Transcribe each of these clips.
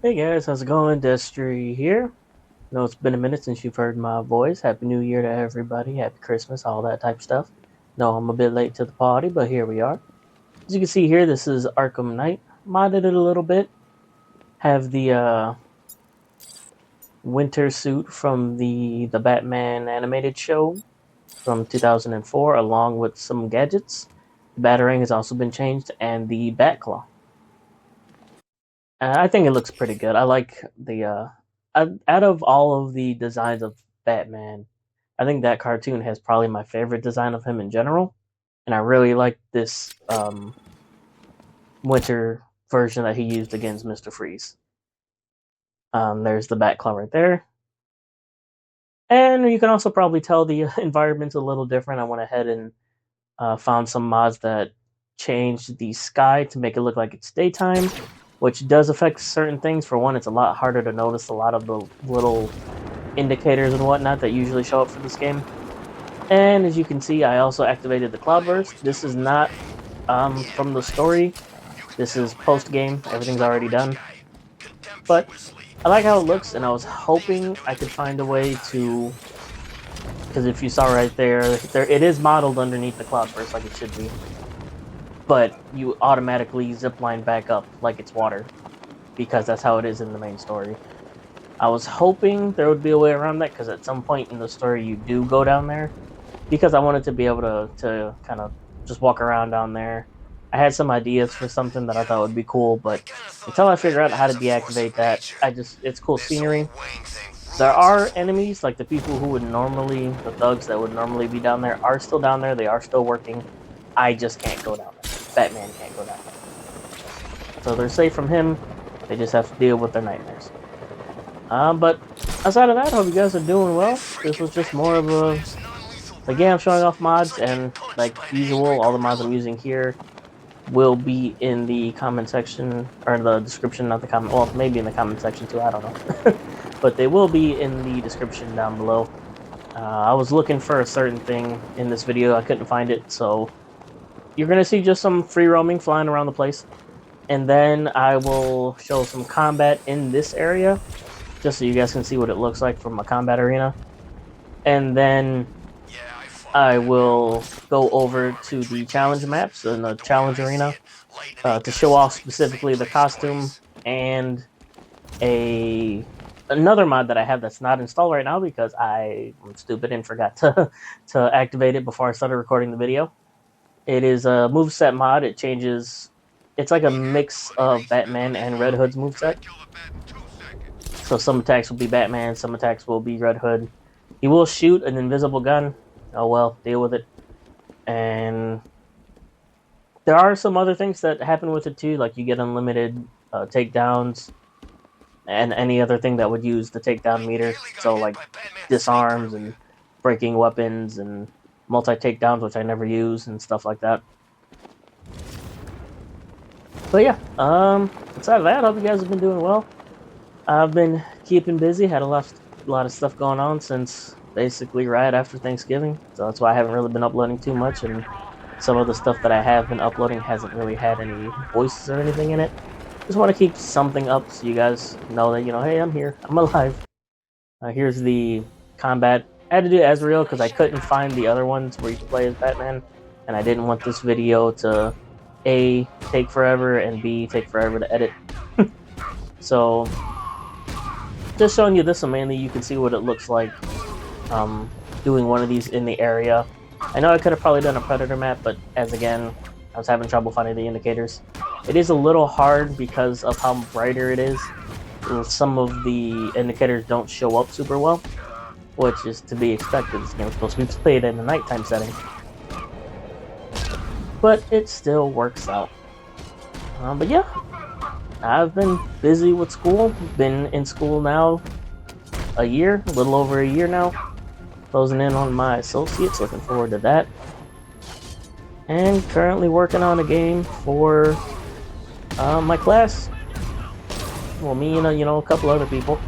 Hey guys, how's it going? Destry here. Know it's been a minute since you've heard my voice. Happy New Year to everybody. Happy Christmas, all that type of stuff. No, I'm a bit late to the party, but here we are. As you can see here, this is Arkham Knight. Modded it a little bit. Have the winter suit from the Batman animated show from 2004, along with some gadgets. The Batarang has also been changed, and the Batclaw. I think it looks pretty good. I like the out of all of the designs of Batman, I think that cartoon has probably my favorite design of him in general, and I really like this winter version that he used against Mister Freeze. There's the Batclaw right there, and you can also probably tell the environment's a little different. I went ahead and found some mods that changed the sky to make it look like it's daytime, which does affect certain things. For one, it's a lot harder to notice a lot of the little indicators and whatnot that usually show up for this game. And as you can see, I also activated the Cloudburst. This is not from the story. This is post-game. Everything's already done. But I like how it looks, and I was hoping I could find a way to... Because if you saw right there, it is modeled underneath the Cloudburst like it should be. But you automatically zipline back up like it's water, because that's how it is in the main story. I was hoping there would be a way around that, because at some point in the story you do go down there, because I wanted to be able to kind of just walk around down there. I had some ideas for something that I thought would be cool, but until I figure out how to deactivate that, it's cool scenery. There are enemies, like the people who would normally, the thugs that would normally be down there, are still down there. They are still working. I just can't go down there. Batman can't go down there. So they're safe from him. They just have to deal with their nightmares. But aside of that, I hope you guys are doing well. This was just more of a... Again, I'm showing off mods, and like usual, all the mods I'm using here will be in the comment section, or the description, not the comment, well, maybe in the comment section too, I don't know. But they will be in the description down below. I was looking for a certain thing in this video, I couldn't find it, so you're going to see just some free roaming flying around the place. And then I will show some combat in this area, just so you guys can see what it looks like from a combat arena. And then I will go over to the challenge maps in the challenge arena to show off specifically the costume and another mod that I have that's not installed right now because I'm stupid and forgot to activate it before I started recording the video. It is a moveset mod. It changes. It's like a mix of Batman and Red Hood's moveset. So some attacks will be Batman, some attacks will be Red Hood. He will shoot an invisible gun. Oh well, deal with it. And there are some other things that happen with it too, like you get unlimited takedowns and any other thing that would use the takedown meter. So like disarms and breaking weapons and multi-takedowns, which I never use, and stuff like that. But yeah, aside of that, I hope you guys have been doing well. I've been keeping busy, had a lot of stuff going on since basically right after Thanksgiving, so that's why I haven't really been uploading too much, and some of the stuff that I have been uploading hasn't really had any voices or anything in it. Just want to keep something up so you guys know that, hey, I'm here, I'm alive. Here's the combat. I had to do Azrael because I couldn't find the other ones where you can play as Batman, and I didn't want this video to A, take forever, and B, take forever to edit. So just showing you this, so mainly you can see what it looks like doing one of these in the area. I know I could have probably done a Predator map, but as again, I was having trouble finding the indicators. It is a little hard because of how brighter it is. Some of the indicators don't show up super well, which is to be expected. This game is supposed to be played in a nighttime setting. But it still works out. But yeah, I've been busy with school. Been in school now a year, a little over a year now. Closing in on my associates, looking forward to that. And currently working on a game for my class. Well, me and a couple other people.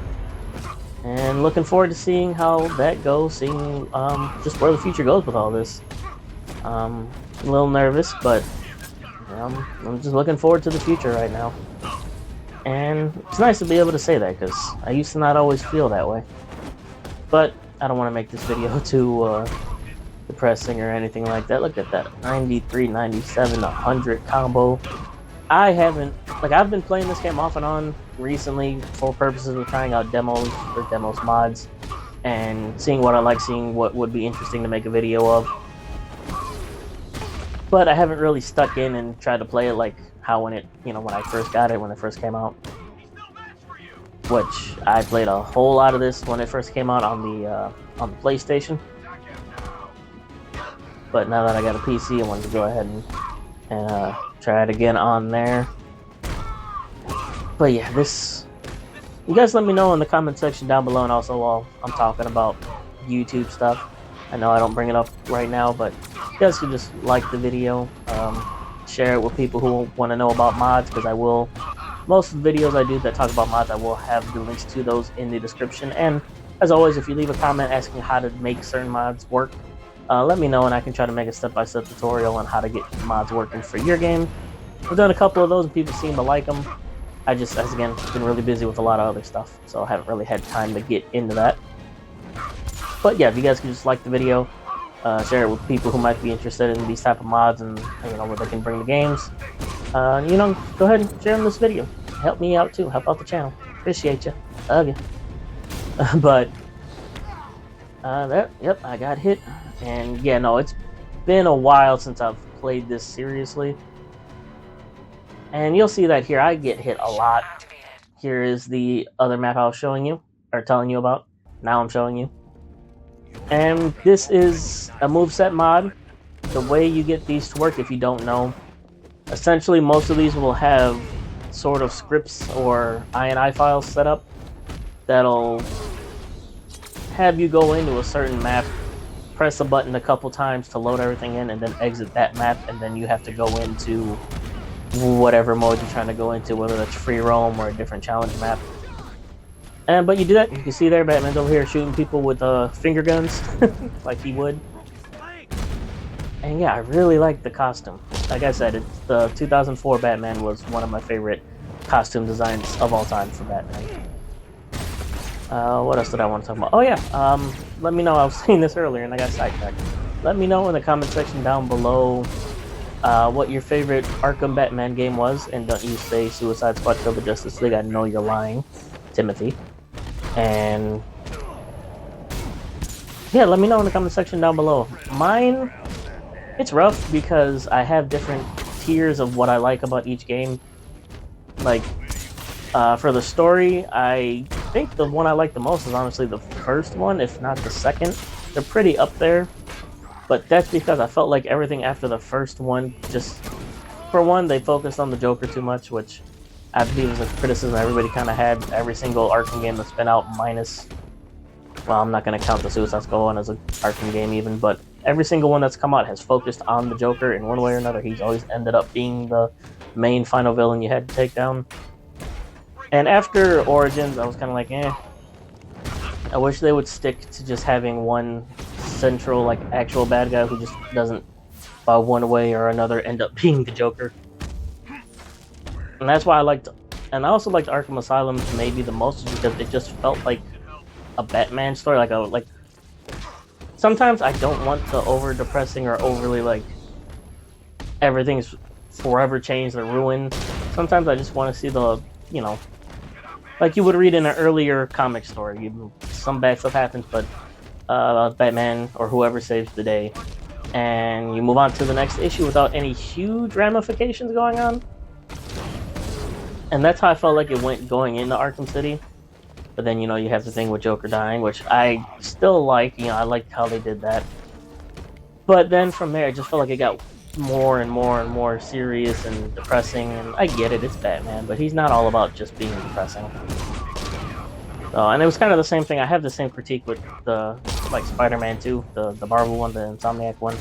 And looking forward to seeing how that goes, seeing just where the future goes with all this. A little nervous, but I'm just looking forward to the future right now. And it's nice to be able to say that, because I used to not always feel that way. But I don't want to make this video too depressing or anything like that. Look at that, 93, 97, 100 combo. I've been playing this game off and on recently for purposes of trying out demos mods, and seeing what I like, seeing what would be interesting to make a video of. But I haven't really stuck in and tried to play it like how when I first got it, when it first came out. Which I played a whole lot of this when it first came out on the PlayStation. But now that I got a PC, I wanted to go ahead and try it again on there. But yeah, you guys let me know in the comment section down below, and also while I'm talking about YouTube stuff. I know I don't bring it up right now, but you guys can just like the video, share it with people who want to know about mods, because most of the videos I do that talk about mods, I will have the links to those in the description. And as always, if you leave a comment asking how to make certain mods work, let me know, and I can try to make a step-by-step tutorial on how to get mods working for your game. I've done a couple of those and people seem to like them. I just, as again, been really busy with a lot of other stuff, so I haven't really had time to get into that. But yeah, if you guys can just like the video, share it with people who might be interested in these type of mods, and where they can bring the games. Go ahead and share them this video. Help me out too. Help out the channel. Appreciate you. Love you. But yep, I got hit, and yeah, no, it's been a while since I've played this seriously. And you'll see that here, I get hit a lot. Here is the other map I was showing you, or telling you about. Now I'm showing you. And this is a moveset mod. The way you get these to work, if you don't know, essentially most of these will have sort of scripts or INI files set up that'll have you go into a certain map, press a button a couple times to load everything in, and then exit that map, and then you have to go into whatever mode you're trying to go into, whether that's free roam or a different challenge map. But you do that, you can see there, Batman's over here shooting people with finger guns, like he would. And yeah, I really like the costume. Like I said, the 2004 Batman was one of my favorite costume designs of all time for Batman. What else did I want to talk about? Oh yeah, let me know, I was saying this earlier and I got sidetracked. Let me know in the comment section down below what your favorite Arkham Batman game was, and don't you say Suicide Squad Kill the Justice League, I know you're lying, Timothy. And yeah, let me know in the comment section down below. Mine, it's rough because I have different tiers of what I like about each game. Like, for the story, I think the one I like the most is honestly the first one, if not the second. They're pretty up there. But that's because I felt like everything after the first one just... For one, they focused on the Joker too much, which I believe is a criticism everybody kind of had. Every single Arkham game that's been out minus... Well, I'm not going to count the Suicide Squad one as an Arkham game even, but every single one that's come out has focused on the Joker in one way or another. He's always ended up being the main final villain you had to take down. And after Origins, I was kind of like, eh. I wish they would stick to just having one central, like, actual bad guy who just doesn't, by one way or another, end up being the Joker. And that's why I liked, and I also liked Arkham Asylum maybe the most, because it just felt like a Batman story, like sometimes I don't want the over-depressing or overly, like, everything's forever changed or ruined. Sometimes I just want to see the, like you would read in an earlier comic story. Some bad stuff happens, but Batman or whoever saves the day, and you move on to the next issue without any huge ramifications going on. And that's how I felt like it went going into Arkham City. But then, you have the thing with Joker dying, which I still like. I liked how they did that. But then from there, it just felt like it got more and more and more serious and depressing. And I get it, it's Batman, but he's not all about just being depressing. So, and it was kind of the same thing. I have the same critique with like Spider-Man 2, the Marvel one, the Insomniac one.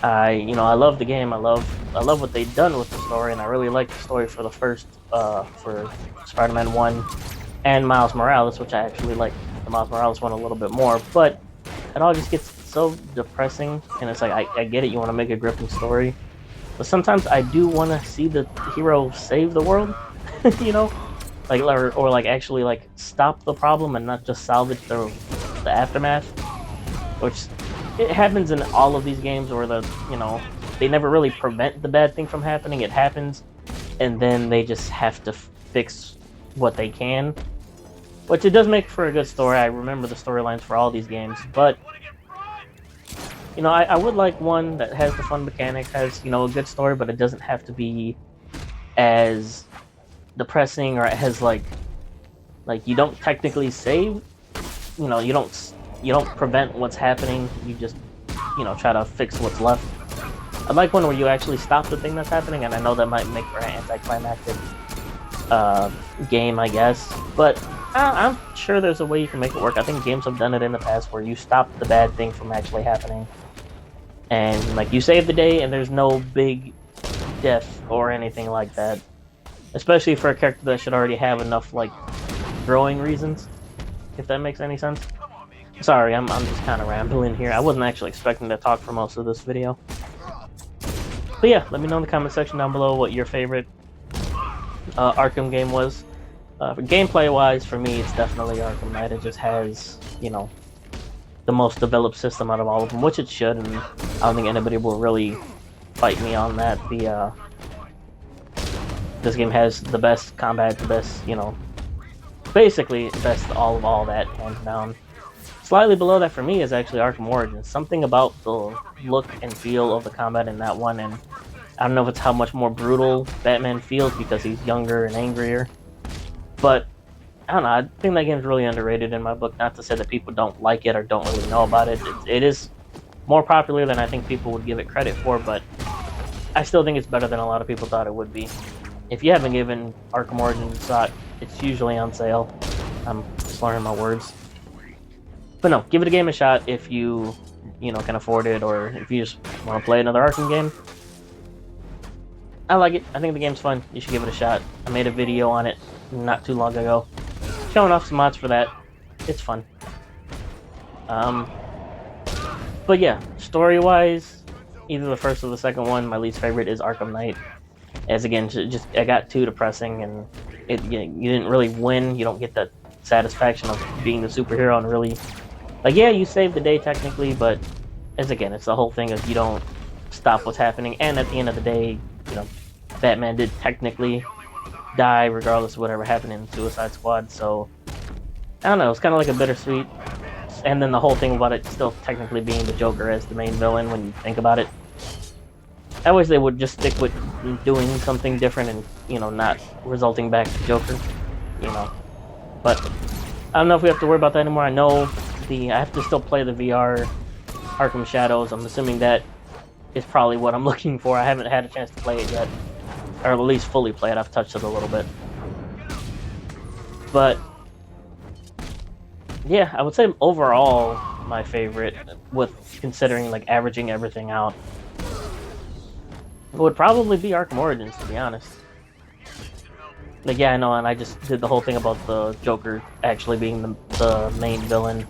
I love the game. I love what they've done with the story, and I really like the story for the first for Spider-Man 1 and Miles Morales, which I actually like the Miles Morales one a little bit more. But it all just gets so depressing, and it's like I get it. You want to make a gripping story, but sometimes I do want to see the hero save the world. like or like actually like stop the problem and not just salvage the aftermath, which it happens in all of these games where they never really prevent the bad thing from happening. It happens, and then they just have to fix what they can, which it does make for a good story. I remember the storylines for all these games, but I would like one that has the fun mechanics, has a good story, but it doesn't have to be as depressing, or it has like you don't technically save. You don't prevent what's happening. You just try to fix what's left. I'd like one where you actually stop the thing that's happening, and I know that might make for an anticlimactic game, I guess, but I'm sure there's a way you can make it work. I think games have done it in the past where you stop the bad thing from actually happening, and like you save the day, and there's no big death or anything like that. Especially for a character that should already have enough like growing reasons, if that makes any sense. Sorry, I'm just kind of rambling here. I wasn't actually expecting to talk for most of this video. But yeah, let me know in the comment section down below what your favorite Arkham game was. Gameplay-wise, for me, it's definitely Arkham Knight. It just has, the most developed system out of all of them, which it should, and I don't think anybody will really fight me on that. This game has the best combat, the best, basically best all that, hands down. Slightly below that for me is actually Arkham Origins. Something about the look and feel of the combat in that one, and I don't know if it's how much more brutal Batman feels because he's younger and angrier, but I don't know, I think that game's really underrated in my book. Not to say that people don't like it or don't really know about it. It is more popular than I think people would give it credit for, but I still think it's better than a lot of people thought it would be. If you haven't given Arkham Origins a shot, it's usually on sale. I'm slurring my words. But no, give it a game a shot if you can afford it, or if you just want to play another Arkham game. I like it. I think the game's fun. You should give it a shot. I made a video on it not too long ago, showing off some mods for that. It's fun. But yeah, story-wise, either the first or the second one, my least favorite is Arkham Knight. As again, I got too depressing, and you didn't really win. You don't get that satisfaction of being the superhero and really, like, yeah, you saved the day technically, but it's the whole thing of you don't stop what's happening, and at the end of the day, Batman did technically die regardless of whatever happened in Suicide Squad. So I don't know, it's kind of like a bittersweet. And then the whole thing about it still technically being the Joker as the main villain when you think about it. I wish they would just stick with doing something different and, not resulting back to Joker, But I don't know if we have to worry about that anymore. I know I have to still play the VR Arkham Shadows. I'm assuming that is probably what I'm looking for. I haven't had a chance to play it yet, or at least fully play it. I've touched it a little bit. But yeah, I would say overall my favorite, with considering like averaging everything out, would probably be Arkham Origins, to be honest. Like, yeah, I know, and I just did the whole thing about the Joker actually being the main villain.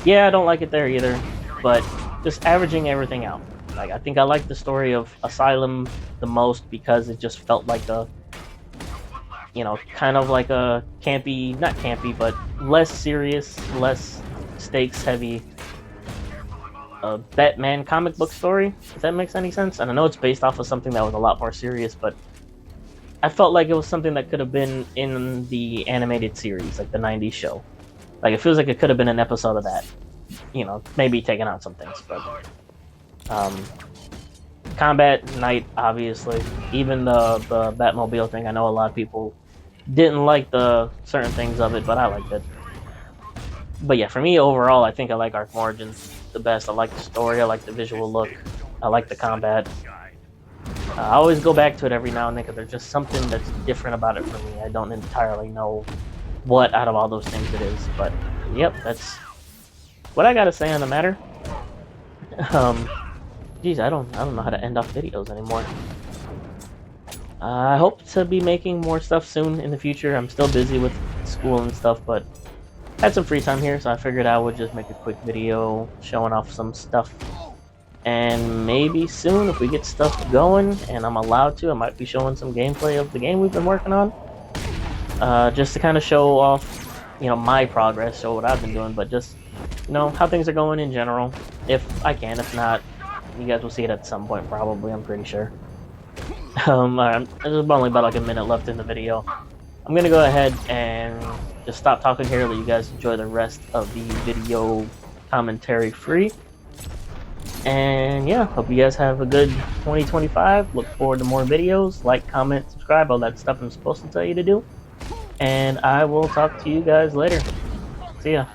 Yeah, I don't like it there either, but just averaging everything out. Like, I think I like the story of Asylum the most because it just felt like a, kind of like a campy, not campy, but less serious, less stakes heavy Batman comic book story, if that makes any sense. And I know it's based off of something that was a lot more serious, but I felt like it was something that could have been in the animated series, like the 90s show. Like, it feels like it could have been an episode of that. Maybe taking out some things, but Combat Knight, obviously. Even the Batmobile thing, I know a lot of people didn't like the certain things of it, but I liked it. But yeah, for me overall, I think I like Arkham Origins the best. I like the story, I like the visual look, I like the combat. I always go back to it every now and then because there's just something that's different about it for me. I don't entirely know what out of all those things it is, but yep, that's what I gotta say on the matter. Geez, I don't know how to end off videos anymore. I hope to be making more stuff soon in the future. I'm still busy with school and stuff, but I had some free time here, so I figured I would just make a quick video showing off some stuff. And maybe soon, if we get stuff going and I'm allowed to, I might be showing some gameplay of the game we've been working on. just to kind of show off, my progress, show what I've been doing, but just, how things are going in general. If I can, if not, you guys will see it at some point, probably, I'm pretty sure. There's only about like a minute left in the video. I'm gonna go ahead and just stop talking here, let you guys enjoy the rest of the video commentary free. And yeah, hope you guys have a good 2025. Look forward to more videos. Like, comment, subscribe, all that stuff I'm supposed to tell you to do. And I will talk to you guys later. See ya.